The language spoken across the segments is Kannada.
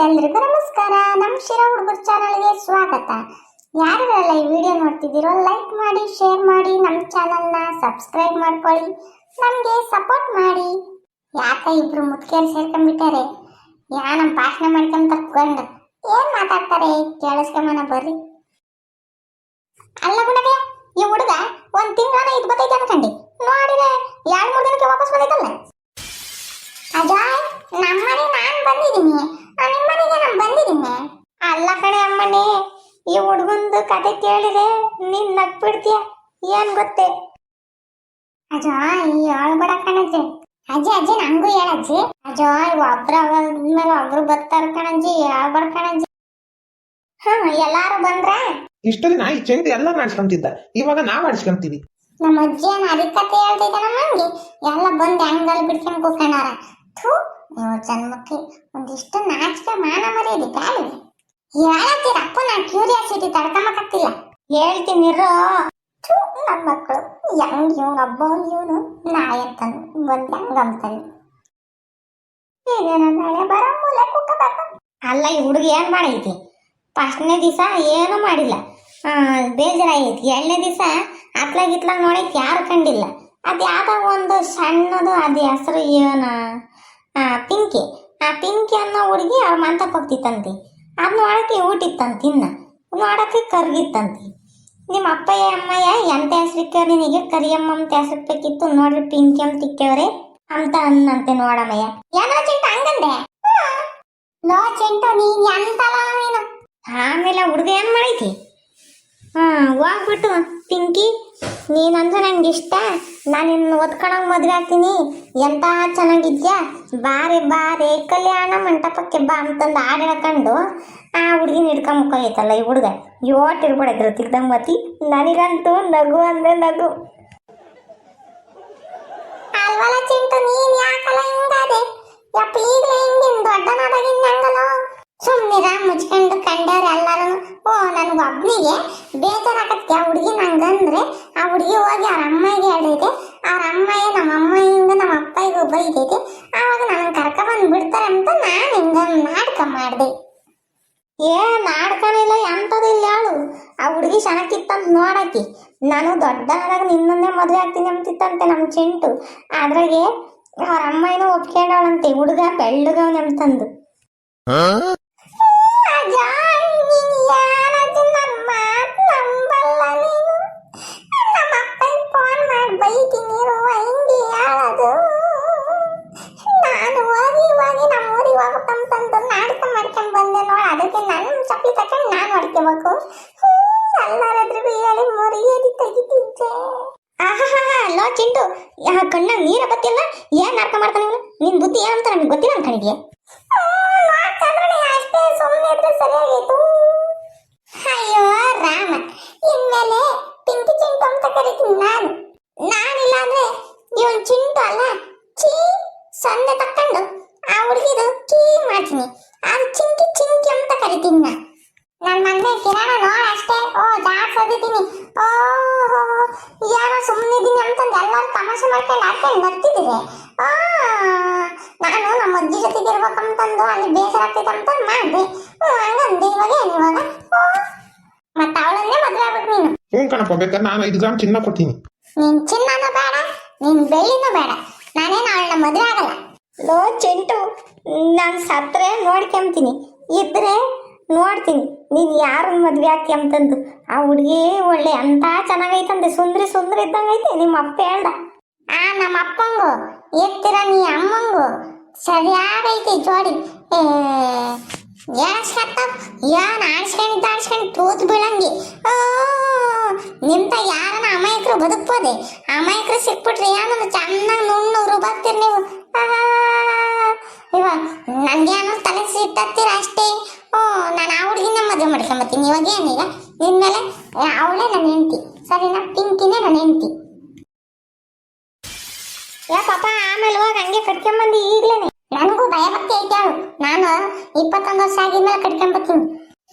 ಎಲ್ರಿಗೂ ನಮಸ್ಕಾರ. ನಮ್ಮ ಶಿರಾ ಹುಡುಗರ ಚಾನಲ್ಗೆ ಸ್ವಾಗತ. ಯಾರೆಲ್ಲ ಈ ವಿಡಿಯೋ ನೋಡ್ತಿದ್ದೀರೋ ಲೈಕ್ ಮಾಡಿ, ಶೇರ್ ಮಾಡಿ, ನಮ್ಮ ಚಾನಲ್ನ ಸಬ್ಸ್ಕ್ರೈಬ್ ಮಾಡ್ಕೊಳ್ಳಿ, ನಮಗೆ ಸಪೋರ್ಟ್ ಮಾಡಿ. ಯಾಕೆ ಇಬ್ರು ಮುತ್ಕೇರು ಸೇರ್ಕೊಂಡ್ಬಿಟ್ಟಾರೆ? ನಮ್ಮ ಭಾಷಣ ಮಾಡ್ಕೊಂಡ್ ತಕ್ಕೊಂಡು ಏನ್ ಮಾತಾಡ್ತಾರೆ ಕೇಳಿಸ್ಕೊಂಬನ ಬರ್ರಿ. ಅಲ್ಲ ಗುಣಗೆ, ಈ ಹುಡುಗ ಒಂದ್ ತಿಂಗಳ ಇದು ಬತ್ತೈತೆ ಅನ್ಕಂಡಿ ನೋಡಿದ್ರೆ 2-3 ದಿನಕ್ಕೆ ವಾಪಸ್ ಬಂದೈತಲ್ಲ. ಅಜಾಯ್, ನಮ್ಮನೆ ನಾನ್ ಬಂದಿದ್ದೀನಿ, ನಿಮ್ಮನೆಗೆ ನಾನು ಬಂದಿದ್ದೀನಿ. ಅಲ್ಲ ಕಣೆ ಅಮ್ಮನೇ, ಈ ಹುಡುಗಂದು ಕತೆ ಕೇಳಿದ್ರೆ ನೀನ್ ನಗ್ಬಿಡ್ತೀಯ. ಏನ್ ಗೊತ್ತೇ ಅಜಾಯ್, ಹೇಳ್ಬೇಡ ಕಣಜ್ಜಿ. ಅಜ್ಜಿ ನಂಗೂ ಹೇಳಜ್ಜಿ. ಅಜಾಯ್, ಒಬ್ರಾದ್ಮೇಲೆ ಒಬ್ರು ಬರ್ತಾರ ಕಣಜ್ಜಿ, ಹೇಳ್ಬೇಡ ಕಣಜ್ಜಿ. ಎಲ್ಲಾರು ಬಂದ್ರ? ಇಷ್ಟು ದಿನ ಈ ಚೆಂಡು ಎಲ್ಲ ಮಾಡಿಸ್ಕೊಂತಿದ್ದ, ಇವಾಗ ನಾವ್ ಮಾಡಿಸ್ಕೊಂತೀವಿ. ನಮ್ಮ ಅಜ್ಜಿ ಅದಕ್ಕತೆ ಹೇಳ್ತೈತೆ ನಮ್ಮಂಗೆ ಎಲ್ಲ ಬಂದು ಹೆಂಗಲ್ ಬಿಡ್ಕೊಂಡು ಕೂತ್ಕೊಂಡಾರ. ನೀವು ಜನ್ಮಕ್ಕೆ ಒಂದಿಷ್ಟು ನಾಚಿಕೆ ಮಾನ ಮರ್ಯಾದೆ ಬ್ಯಾಡ. ಹೇಳತ್ತೀರಪ್ಪ, ನಾ ಕ್ಯೂರಿಯಾಸಿಟಿ ತಡ್ಕೊಂಬಕ್ಕಾಗ್ತಿಲ್ಲ. ಹೇಳ್ತೀನಿರೋ. ನನ್ನ ಮಕ್ಕಳು ಹೆಂಗ್ ಇವನೊಬ್ಬ ಇವನು ನಾಯಂತಾನೆ ಬಂದು ಹೆಂಗಂತಾನೆ. ಏನೇನೋ ನಾಳೆ ಬರೋ ಮೂಲೆ ಕೂಕಬೇಕು. ಅಲ್ಲ, ಈ ಹುಡುಗಿ ಏನ್ ಮಾಡೈತಿ? ಫಸ್ಟ್ನೇ ದಿವಸ ಏನೂ ಮಾಡಿಲ್ಲ, ಬೇಜಾರಾಗೈತಿ. 2ನೇ ದಿವಸ ಅತ್ಲಾಗಿತ್ಲಾಗ ನೋಡೈತಿ, ಯಾರು ಕಂಡಿಲ್ಲ. ಅದು ಯಾವ್ದೋ ಒಂದು ಸಣ್ಣದು, ಅದು ಹೆಸರು ಏನ, ಪಿಂಕಿ. ಆ ಪಿಂಕಿ ಅನ್ನೋ ಹುಡುಗಿ ಅವ್ರ ಮಂತಕ್ಕೆ ಹೋಗ್ತಿತ್ತಂತಿ. ಅದು ನೋಡಕ್ಕೆ ಊಟಿತ್ತಂತ, ಇನ್ನ ನೋಡಕ್ಕೆ ಕರ್ಗಿತ್ತಂತಿ. ನಿಮ್ಮ ಅಪ್ಪಯ್ಯ ಅಮ್ಮಯ್ಯ ಎಂತ ಹೆಸರಿಕ್ಕ ನಿನಗೆ ಕರಿಯಮ್ಮ ಅಂತ ಹೆಸರಿಕ್ಬೇಕಿತ್ತು, ನೋಡ್ರಿ ಪಿಂಕಿ ಅಂತ ಇಕ್ಕವ್ರೆ ಅಂತ ಅನ್ನಂತೆ. ನೋಡಮ್ಮಯ್ಯ ಏನೋ ಚಿಂಟು ಹಂಗಂದೆ. ಲೋ ಚಿಂಟು, ನೀನ್ ಎಂತಲ್ಲ ನೀನು. ಆಮೇಲೆ ಹುಡುಗ ಏನ್ ಮಾಡೈತಿ? ಹೋಗ್ಬಿಟ್ಟು, ಪಿಂಕಿ ನೀನಂದ್ರೆ ನಂಗೆ ಇಷ್ಟ, ನಾನು ಇನ್ನು ಓದ್ಕೊಳಂಗೆ ಮದುವೆ ಆಗ್ತೀನಿ, ಎಂತ ಚೆನ್ನಾಗಿದ್ಯಾ, ಬಾರೆ ಬಾರೆ ಕಲ್ಯಾಣ ಮಂಟಪಕ್ಕೆ ಬಾ ಅಂತಂದು ಹಾಡು ಹೇಳ್ಕೊಂಡು ಆ ಹುಡುಗಿನ ಹಿಡ್ಕೊಂಬೈತಲ್ಲ ಈ ಹುಡುಗ. ಯೋಟಿರ್ಬಿಡೈತ್ರು ತಿಗ್ದಂಬತಿ. ನನಗಂತೂ ನಗು ಅಂದ್ರೆ ನಗು. ಅಲ್ವಲ್ಲ ಚಿಂಟು, ನೀನ್ ಯಾಕಲ್ಲ ಹಿಂಗಾದೆ? ಯಪ್ಪ, ಈಗಲೇ ಹಿಂಗಿನ್ ದೊಡ್ಡನಾದಾಗಿನ್ ಹಂಗಲ್ಲ. ಸುಮ್ಮನಿರ, ಮುಚ್ಕೊಂಡು ಕಂಡವ್ರೆ ಎಲ್ಲರೂ. ನನ್ಗೆ ಒಬ್ನಿಗೆ ಬೇಜಾರಾಗತ್ತೆ. ಆ ಹುಡುಗಿ ನಂಗಂದ್ರೆ ಆ ಹುಡುಗಿ ಹೋಗಿ ಅವ್ರ ಅಮ್ಮಗೆ ಹೇಳೈತೆ, ಅವ್ರ ಅಮ್ಮಯ್ಯ ನಮ್ಮ ಅಮ್ಮಯಿಂದ ನಮ್ಮ ಅಪ್ಪಗೆ ಬೈತೈತೆ. ಆವಾಗ ನನ್ನ ಕರ್ಕೊಂಡ್ಬಂದು ಬಿಡ್ತಾರೆ ಅಂತ ನಾನು ಹಿಂಗ ನಾಟಕ ಮಾಡಿದೆ. ನಾಟಕನಿಲ್ಲ ಎಂಥದಿಲ್ಲ ಹೇಳು. ಆ ಹುಡುಗಿ ಚೆನ್ನಾಗಿತ್ತಂತ ನೋಡಾಕಿ. ನಾನು ದೊಡ್ಡನಾದಾಗ ನಿನ್ನನ್ನೇ ಮದುವೆ ಆಗ್ತೀನಿ ಅಂತಿತ್ತಂತೆ ನಮ್ಮ ಚಿಂಟು. ಅದ್ರಾಗೆ ಅವ್ರ ಅಮ್ಮಯ್ಯನೂ ಒಪ್ಕೊಂಡವಳಂತೆ, ಹುಡುಗ ಬೆಳ್ಳಗವನಂತಂದು. ನಾನು ಹೋಗಿ ನಮ್ಮೂರಿಗೆ ಹೋಗಕ್ಕಂತಂದು ನಾಟಕ ಮಾಡ್ಕೊಂಡು ಬಂದೆ ನೋಡ. ಅದಕ್ಕೆ ನನ್ನ ಚಪ್ಪಲಿ ತಕೊಂಡು ನಾನು ಹೊಡ್ಕೋಬೇಕು. ಎಲ್ಲಾರಾದ್ರೂ ಹೇಳಿ ಮರ್ಯಾದೆ ತೆಗಿತಿದ್ದೆ. ಲೋ ಚಿಂಟು, ಕಣ್ಣಾಗ ನೀರ ಬತ್ತಿಲ್ಲ, ಏನ್ ನಾಟಕ ಮಾಡ್ತಾನೆ ಇವನು? ನಿನ್ ಬುದ್ಧಿ ಏನಂತ ನಮ್ಗೆ ಗೊತ್ತಿಲ್ಲ ಅನ್ಕೊಂಡಿದ್ಯಾ? ಅಷ್ಟೇ, ಸುಮ್ಮನೆ ಇದ್ರೆ ಸರಿಯಾಗಿತ್ತು. ಅಯ್ಯೋ ರಾಮ, ಇನ್ಮೇಲೆ ಪಿಂಕಿ ಚಿಂಟು ಅಂತ ಕರಿತೀನಿ ನಾನು. ನಾನಿಲ್ಲ ಅಂದ್ರೆ ಇವನ್ ಚಿಂಟು ಅಲ್ಲ, ಚೀ ಸೊನ್ನೆ ತಕ್ಕೊಂಡು ಆ ಹುಡುಗಿದು ಕೀ ಮಾಡ್ತೀನಿ. ಅದು ಚಿಂಕಿ ಚಿಂಕಿ ಅಂತ ಕರಿತೀನಿ ನಾನು. ನನ್ನ ಮನೆ ಕಿರಾಣ ನೋಡ ಅಷ್ಟೇ. ಜಾಸ್ತಿ ಓದಿದ್ದೀನಿ. ಯಾರೋ ಸುಮ್ಮನಿದ್ದೀನಿ ಅಂತಂದು ಎಲ್ಲರೂ ತಮಾಷೆ ಮಾಡ್ಕೊಂಡು ಹಾಕೊಂಡು ನಗ್ತಿದ್ದೀರಿ. ನಾನು ನಮ್ಮ ಅಜ್ಜಿ ಜೊತೆಗೆ ಇರ್ಬೇಕಂತಂದು ಅಲ್ಲಿ ಬೇಸರ ಆಗ್ತೈತೆ ಅಂತ ಮಾಡಿದೆ. ಹಂಗಂದೆ. ಇವಾಗ ಮತ್ತೆ ಅವಳನ್ನೇ ಮದುವೆ ಆಗ್ಬೇಕು ನೀನು. ಕಣಪ್ಪ, ಬೇಕಾದ್ರೆ ನಾನು 5 ಗ್ರಾಮ್ ಚಿನ್ನ ಕೊಡ್ತೀನಿ. ನೀನ್ ಚಿನ್ನನೂ ಬೇಡ, ನೀನ್ ಬೆಳ್ಳಿನೂ ಬೇಡ, ನಾನೇನು ಅವಳನ್ನ ಮದುವೆ ಆಗಲ್ಲ. ಲೋ ಚಿಂಟು, ನಾನು ಸತ್ರೆ ನೋಡ್ಕೊಂತೀನಿ, ಇದ್ರೆ ನೋಡ್ತೀನಿ ನೀನು ಯಾರು ಮದುವೆ ಆಗ್ತಿ ಅಂತಂದು. ಆ ಹುಡುಗಿ ಒಳ್ಳೆ ಅಂತ ಚೆನ್ನಾಗೈತಂದೆ, ಸುಂದ್ರಿ ಇದ್ದಂಗೈತೆ. ನಿಮ್ಮ ಅಪ್ಪ ಹೇಳ್ದ. ನಮ್ಮ ಅಪ್ಪಂಗು ಎತ್ತಿರ ನೀ ಅಮ್ಮಂಗು ಸರಿಯಾಗೈತಿ ಜೋಡಿ. ಏನ್ ಆಡ್ಸ್ಕೊಂಡು ತೂತ್ ಬೀಳಂಗಿ. ನಿಂತ ಯಾರನ್ನ ಅಮಾಯಕರು ಬದುಕ್ಬೋದೆ? ಅಮಾಯಕರು ಸಿಕ್ಬಿಟ್ರಿ ಏನಂದ್ರೆ ಚೆನ್ನಾಗಿ ನುಣ್ಣು ಬರ್ತೀರಿ ನೀವು. ಇವಾಗ ನನ್ಗೇನೋ ತಲೆ ಸಿಟ್ಟತ್ತೀರ ಅಷ್ಟೇ. ನಾನು ಆ ಹುಡುಗಿನ ಮದುವೆ ಮಾಡ್ಕೊಂಬತ್ತೀನಿ. ಇವಾಗ ಏನೀಗ ನಿನ್ಮೇಲೆ ಅವಳೇ ನನ್ನ ಹೆಂಡತಿ, ಸರಿನಾ? ಪಿಂಕಿನೇ ನನ್ನ ಹೆಂಡತಿ. ಪಾಪ ಆಮೇಲೆ ಹೋಗಿ ಹಂಗೆ ಕಟ್ಕೊಂಬಂದು ಈಗ್ಲೇನೆ. ನನಗೂ ಭಯ ಭಕ್ತಿ ಐತೆ ಅವಳು. ನಾನು 21 ವರ್ಷ ಆಗಿದ್ಮೇಲೆ ಕಟ್ಕೊಂಬತ್ತೀನಿ.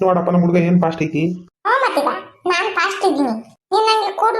ನೋಡಪ್ಪ, ನಮ್ಮ ಹುಡುಗ ಏನ್ ಫಾಸ್ಟ್ ಐತಿ. ಮತ್ತೀಗ ನಾನು ಫಾಸ್ಟ್ ಇದ್ದೀನಿ. ನೀನ್ ನಂಗೆ ಕೂಡ್ಲು